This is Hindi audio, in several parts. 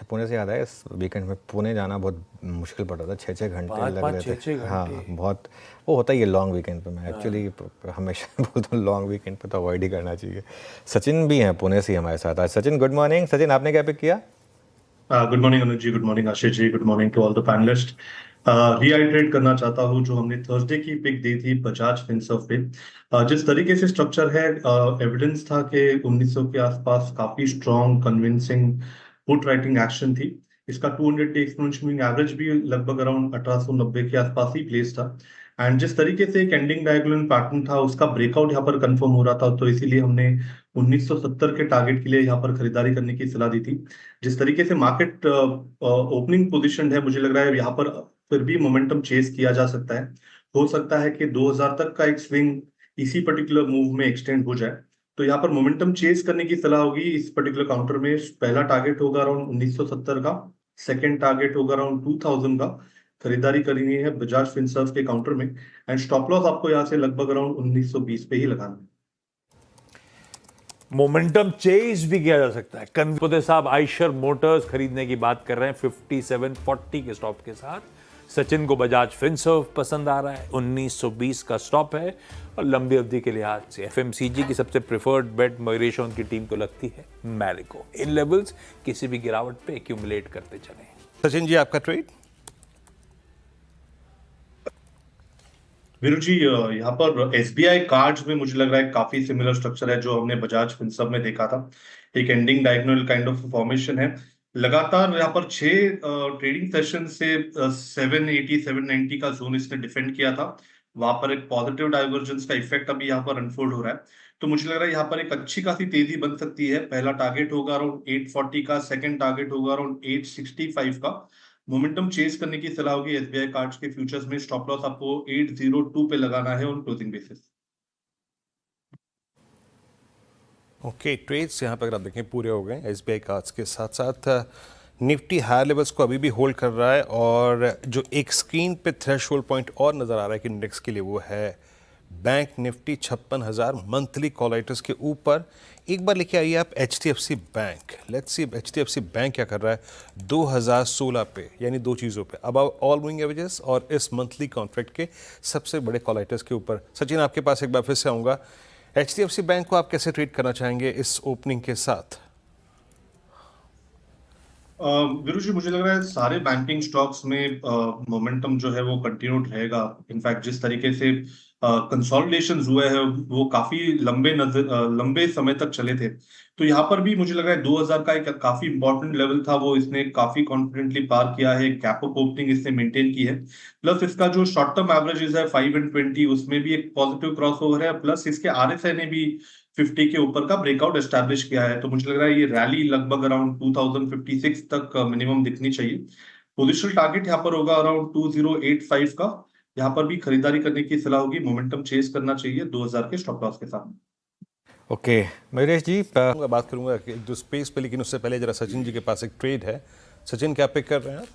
अच्छा, पुणे से याद है, इस वीकेंड में पुणे जाना बहुत मुश्किल पड़ रहा था, 6-6 घंटे पाँच लग पाँच रहे छः थे। छः हाँ, घंटे बहुत वो होता ही है लॉन्ग वीकेंड पे। मैं एक्चुअली हाँ। हमेशा बोलता हूँ लॉन्ग वीकेंड पे तो अवॉइड ही करना चाहिए। सचिन भी हैं पुणे से ही हमारे साथ आज। Sachin good morning. सचिन, आपने क्या पिक किया? Good morning Anuj ji, good morning Ashish ji, good morning to all the panelist. Rehydrate करना चाहता हूँ जो हमने थर्सडे की पिक दी थी बजाज फिनसर्व पे। जिस तरीके से स्ट्रक्चर है, एविडेंस था कि 1900 के आसपास काफी strong convincing put writing action थी। इसका 200 डे एक्सपोनेंशियल मूविंग एवरेज भी लगभग अराउंड 1890 के आसपास ही प्लेस था। एंड जिस तरीके से एक एंडिंग डायगोनल पैटर्न था उसका ब्रेकआउट यहाँ पर कंफर्म हो रहा था, तो इसीलिए हमने 1970 के टारगेट के लिए यहाँ पर खरीदारी करने की सलाह दी थी। जिस तरीके से मार्केट ओपनिंग पोजीशन है, मुझे लग रहा है यहाँ पर फिर भी मोमेंटम चेस किया जा सकता है। हो सकता है कि 2000 तक का एक स्विंग इसी पर्टिकुलर मूव में एक्सटेंड हो जाए। तो यहाँ पर मोमेंटम चेस करने की सलाह होगी। इस पर्टिकुलर काउंटर में पहला टारगेट होगा अराउंड 1970 का, सेकंड टारगेट होगा अराउंड 2000 का। खरीदारी करनी है बजाज फिनसर्व के काउंटर में। एंड स्टॉप लॉस आपको यहाँ से लगभग अराउंड 1920 पे ही लगाना है। मोमेंटम चेज भी किया जा सकता है। कनपुते साहब आयशर मोटर्स खरीदने की बात कर रहे हैं 5740 के स्टॉप के साथ। सचिन को बजाज फिनसर्व पसंद आ रहा है, 1920 का स्टॉप है और लंबी अवधि के लिहाज से एफएमसीजी की सबसे प्रेफर्ड बेट मॉयरेशन उनकी टीम को लगती है मैरिको। इन लेवल्स किसी भी गिरावट पे एक्यूमुलेट करते चले। सचिन जी, आपका ट्रेड? वीरू जी, यहाँ पर एसबीआई कार्ड्स में मुझे लग रहा है काफी सिमिलर स्ट्रक्चर है जो हमने बजाज फिनसर्व में देखा था। एक ending diagonal kind of formation है। लगातार यहाँ पर 6 ट्रेडिंग सेशन से 780 790 का जोन इसने डिफेंड किया था। वहां पर एक पॉजिटिव डाइवर्जेंस का इफेक्ट अभी यहाँ पर अनफोल्ड हो रहा है। तो मुझे लग रहा है यहाँ पर एक अच्छी खासी तेजी बन सकती है। पहला टारगेट होगा अराउंड 840 का, सेकंड टारगेट होगा अराउंड 865 का। मोमेंटम चेज करने की सलाह होगी एसबीआई कार्ड्स के फ्यूचर्स में। स्टॉप लॉस आपको 802 पे लगाना है on closing basis. Okay, trades यहाँ पर अगर आप देखें पूरे हो गए एसबीआई कार्ड्स के साथ साथ। निफ्टी हायर लेवल्स को अभी भी होल्ड कर रहा है और जो एक स्क्रीन पे थ्रेशोल्ड पॉइंट और नज़र आ रहा है कि इंडेक्स के लिए, वो है बैंक निफ्टी 56,000 मंथली कॉलाइटर्स के ऊपर। एक बार लेके आइए आप HDFC bank. Let's see HDFC bank क्या कर रहा है 2016 पे, यानी दो चीज़ों पे, अब ऑल मूविंग एवरेजेस और इस मंथली कॉन्ट्रैक्ट के सबसे बड़े कॉलाइटर्स के ऊपर। सचिन, आपके पास एक बार फिर से आऊँगा। एचडीएफसी बैंक को आप कैसे ट्रेड करना चाहेंगे इस ओपनिंग के साथ? वीरू जी, मुझे लग रहा है सारे बैंकिंग स्टॉक्स में मोमेंटम जो है वो कंटिन्यूड रहेगा। इनफैक्ट जिस तरीके से कंसोलिडेशन हुए हैं वो काफी लंबे समय तक चले थे। तो यहाँ पर भी मुझे लग रहा है 2000 का एक काफी इंपॉर्टेंट लेवल था, वो इसने काफी कॉन्फिडेंटली पार किया है। गैप अप ओपनिंग इसने मेंटेन की है। प्लस इसका जो शॉर्ट टर्म एवरेज है 5 एंड 20, उसमें भी एक पॉजिटिव क्रॉस ओवर है। प्लस इसके आरएसआई ने भी 50 के ऊपर का ब्रेकआउट एस्टैब्लिश किया है। तो मुझे लग रहा है ये रैली लगभग अराउंड 2056 तक मिनिमम दिखनी चाहिए। पोजिशनल टारगेट यहाँ पर होगा अराउंड 2085 का। यहाँ पर भी खरीदारी करने की सलाह होगी। मोमेंटम चेस करना चाहिए 2000 के स्टॉप लॉस के साथ। ओके मयूरेश जी, बात करूंगा कि जो स्पेस पे, लेकिन उससे पहले जरा सचिन जी के पास एक ट्रेड है। सचिन, क्या पिक कर रहे हैं आप?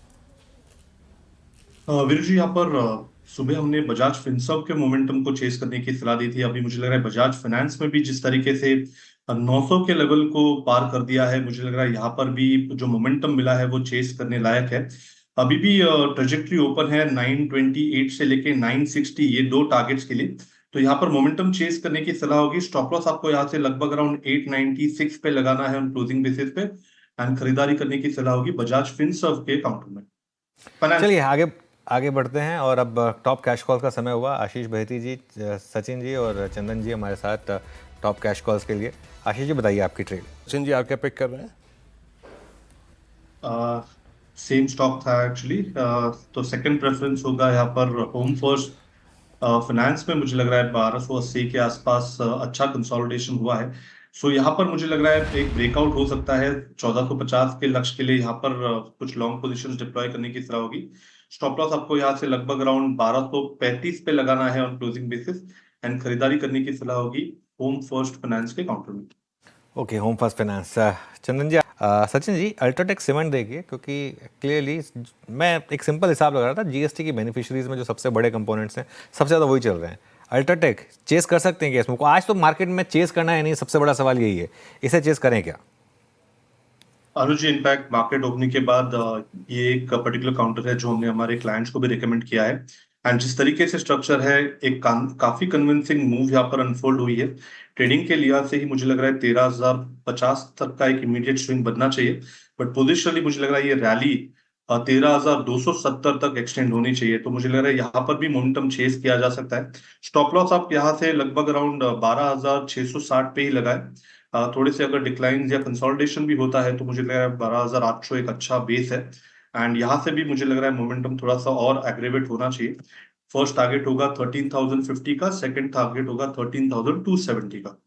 वीरू जी, यहाँ पर सुबह हमने बजाज फिनसर्व के मोमेंटम को चेस करने की सलाह दी थी। अभी मुझे लग रहा है बजाज फाइनेंस में भी जिस तरीके से 900 के लेवल को पार कर दिया है, मुझे लग रहा है यहाँ पर भी जो मोमेंटम मिला है वो चेस करने लायक है। अभी भी ट्रेजेक्टरी ओपन है 928 से लेके 960, ये दो टारगेट्स के लिए। तो यहाँ पर मोमेंटम चेस करने की सलाह होगी। स्टॉप लॉस आपको यहाँ से लगभग अराउंड 896 पे लगाना है ऑन क्लोजिंग बेसिस पे। एंड खरीदारी करने की सलाह होगी बजाज फिनसर्व के काउंटर में। चलिए आगे आगे बढ़ते हैं। और अब टॉप कैश कॉल का समय हुआ। आशीष बहेती जी, सचिन जी और चंदन जी हमारे साथ टॉप कैश कॉल्स के लिए। आशीष जी, बताइए आपकी ट्रेड। सचिन जी, आप क्या पिक कर रहे हैं? सेम स्टॉक था एक्चुअली। तो सेकंड प्रेफरेंस होगा यहाँ पर होम फर्स्ट फाइनेंस में। मुझे लग रहा है 1280 के आसपास अच्छा कंसोलिडेशन हुआ है। सो यहाँ पर मुझे लग रहा है एक ब्रेकआउट हो सकता है 1450 के लक्ष्य के लिए। यहाँ पर कुछ लॉन्ग पोजीशंस डिप्लॉय करने की सलाह होगी। स्टॉप लॉस आपको यहाँ से लगभग अराउंड 1235 पे लगाना है ऑन क्लोजिंग बेसिस। एंड खरीदारी करने की सलाह होगी होम फर्स्ट फाइनेंस के काउंटर में। Okay, home first finance. Chandan ji, Sachin ji UltraTech cement देखिए, क्योंकि क्लियरली मैं एक सिंपल हिसाब लगा रहा था, जीएसटी की बेनिफिशरीज में जो सबसे बड़े कंपोनेंट्स हैं सबसे ज़्यादा वही चल रहे हैं। अल्ट्राटेक चेस कर सकते हैं क्या इसमें? आज तो मार्केट में चेस करना है नहीं, सबसे बड़ा सवाल यही है, इसे चेस करें क्या? अनुज जी, इनफैक्ट मार्केट ओपनिंग के बाद ये एक पर्टिकुलर काउंटर है जो हमने हमारे क्लाइंट्स को भी रिकमेंड किया है। एंड जिस तरीके से स्ट्रक्चर है, एक काफी कन्विंसिंग मूव यहाँ पर अनफोल्ड हुई है। ट्रेडिंग के लिहाज से ही मुझे लग रहा है 13,050 तक का एक इमीडिएट स्विंग बनना चाहिए, बट पोजिशनली मुझे लग रहा है ये रैली 13,270 तक एक्सटेंड होनी चाहिए। तो मुझे लग रहा है यहाँ पर भी मोमेंटम चेस किया जा सकता है। स्टॉप लॉस आप यहाँ से लगभग अराउंड 12,660 पे ही लगाए। थोड़े से अगर डिक्लाइन या कंसोलिडेशन भी होता है तो मुझे लग रहा है 12,800 एक अच्छा बेस है। एंड यहाँ से भी मुझे लग रहा है मोमेंटम थोड़ा सा और एग्रेवेट होना चाहिए। फर्स्ट टारगेट होगा 13,050 का, सेकंड टारगेट होगा 13,270 का।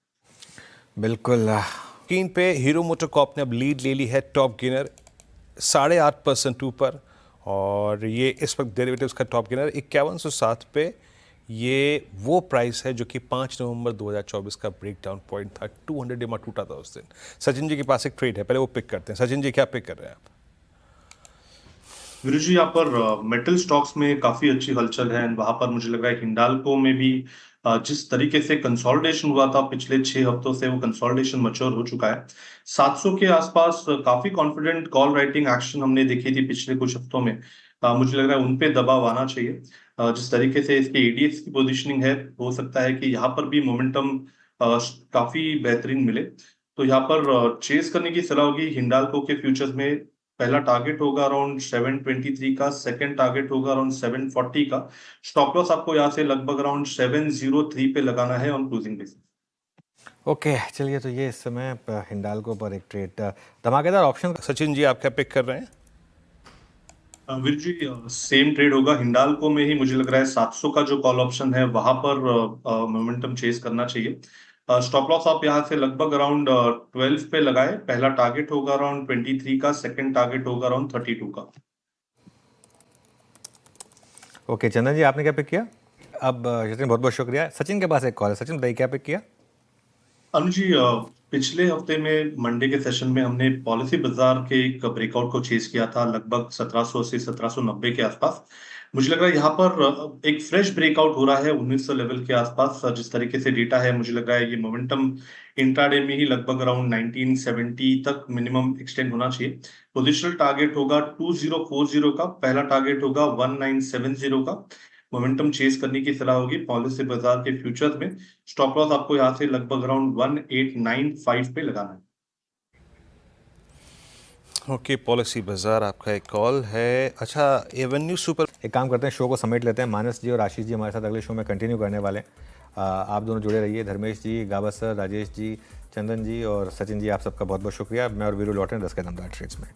बिल्कुल स्क्रीन पे हीरो मोटोकॉर्प ने अब लीड ले ली है टॉप गेनर 8.5% ऊपर, और ये इस वक्त डेरिवेटिव्स का टॉप गेनर 5107 पे। ये वो प्राइस है जो कि 5 नवंबर 2024 का ब्रेकडाउन पॉइंट था। 200 डिमा टूटा था उस दिन। सचिन जी के पास एक ट्रेड है, पहले वो पिक करते हैं। सचिन जी क्या पिक कर रहे हैं आप? वीरू जी, यहाँ पर मेटल स्टॉक्स में काफी अच्छी हलचल है। वहां पर मुझे लग रहा है हिंडाल्को में भी जिस तरीके से कंसोलिडेशन हुआ था पिछले 6 हफ्तों से, वो कंसोलिडेशन मैच्योर हो चुका है। 700 के आसपास काफी कॉन्फिडेंट कॉल राइटिंग एक्शन हमने देखी थी पिछले कुछ हफ्तों में। मुझे लग रहा है उनपे दबाव आना चाहिए। जिस तरीके से इसके एडीएक्स की पोजीशनिंग है, हो सकता है कि यहाँ पर भी मोमेंटम काफी बेहतरीन मिले। तो यहाँ पर चेस करने की सलाह होगी हिंडाल्को के फ्यूचर्स में। पहला टारगेट होगा अराउंड 723 का, सेकंड टारगेट होगा अराउंड 740 का। स्टॉप लॉस आपको यहाँ से लगभग अराउंड 703 पे लगाना है ऑन क्लोजिंग बेसिस। ओके, चलिए तो ये इस समय हिंडाल्को पर एक ट्रेड धमाकेदार ऑप्शन। सचिन जी आप क्या पिक कर रहे हैं? वीर जी, सेम ट्रेड होगा हिंडाल्को में ही। मुझे लग रहा है 700 का जो कॉल ऑप्शन है वहां पर मोमेंटम चेस करना चाहिए। स्टॉप लॉस आप यहाँ से लगभग अराउंड 12 पे लगाए। पहला टारगेट होगा अराउंड 23 का, सेकंड टारगेट होगा अराउंड 32 का। ओके चंदन जी, आपने क्या पिक किया? अब सचिन बहुत बहुत शुक्रिया। सचिन के पास एक कॉल है। सचिन बताइए क्या पिक किया? अनुज जी, पिछले हफ्ते में मंडे के सेशन में हमने पॉलिसी बाजार के एक ब्रेकआउट को चेस किया था लगभग 1780 1790 के आसपास। मुझे लग रहा है यहाँ पर एक फ्रेश ब्रेकआउट हो रहा है 1900 लेवल के आसपास। जिस तरीके से डेटा है, मुझे लग रहा है ये मोमेंटम इंट्राडे में ही लगभग अराउंड 1970 तक मिनिमम एक्सटेंड होना चाहिए। पोजिशनल टारगेट होगा 2040 का, पहला टारगेट होगा 1970 का। मोमेंटम चेस करने की सलाह होगी पॉलिसी बाजार के फ्यूचर्स में। स्टॉप लॉस आपको यहाँ से लगभग अराउंड 1895 पे लगाना है। ओके, पॉलिसी बाजार आपका एक कॉल है। अच्छा, एवेन्यू सुपर। एक काम करते हैं, शो को समेट लेते हैं। मानस जी और आशीष जी हमारे साथ अगले शो में कंटिन्यू करने वाले हैं। आप दोनों जुड़े रहिए। धर्मेश जी, गाबा सर, राजेश जी, चंदन जी और सचिन जी, आप सबका बहुत बहुत शुक्रिया। मैं और वीरू लौटें 10 के दमदार ट्रेड्स में।